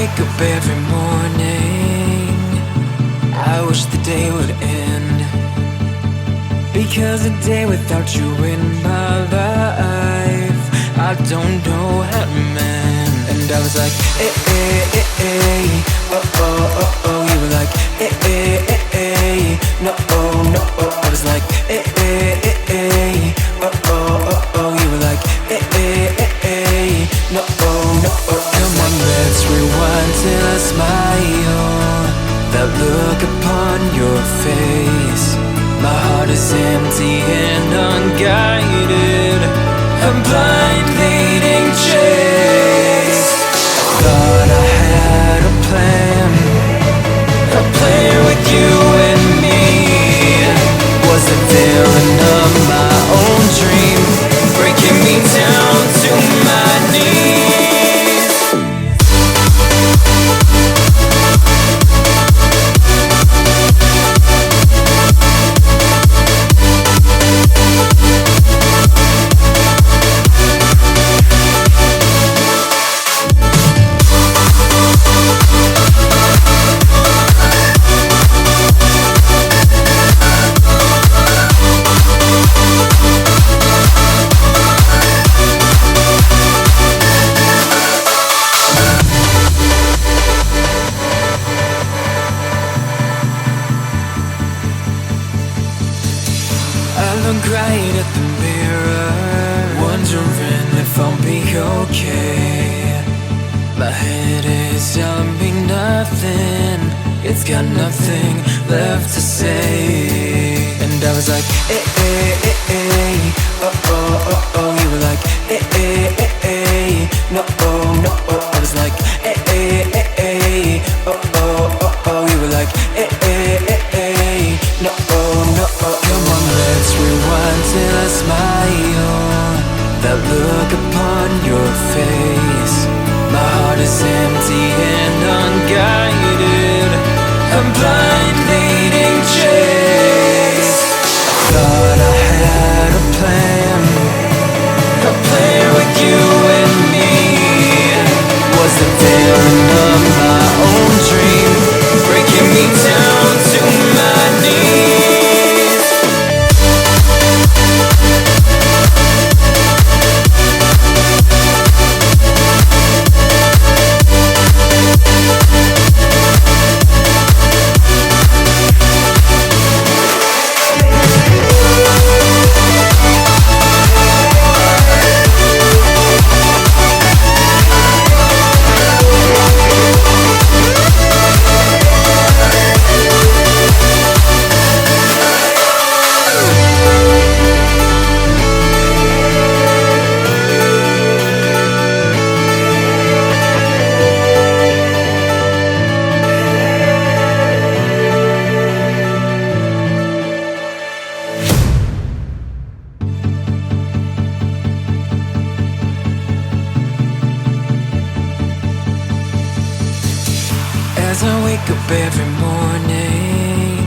wake up every morning, I wish the day would end, because a day without you in my life, I don't know how to mend. And I was like, oh, oh, oh, oh. You were like, no, no, oh. I was like, oh, oh, oh, oh. You were like, no, no, oh. Come on, let's rewind till I smile. That look upon your face. My heart is empty and unguided. I'm blind leading chase. Thought I had a plan with you and me. Was the villain of my own dream, breaking me down to my knees. I look right at the mirror, wondering if I'll be okay. My head is telling me nothing, it's got nothing left to say. And I was like, oh, oh, oh, oh. You were like, no, oh, no, oh. I was like, oh, oh, oh, oh. You were like, no, oh, no, oh. Come on, let's rewind till I smile. That look upon your face. My heart is empty and unguided. I'm blind leading chase. Thought I had a plan with you and me. Was the villain of my own dream, breaking me down to my knees. As I wake up every morning,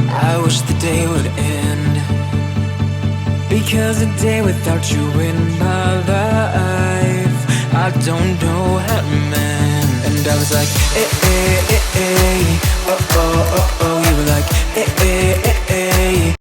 I wish the day would end, because a day without you in my life, I don't know how to mend. And I was like, oh, oh, oh, oh. You were like,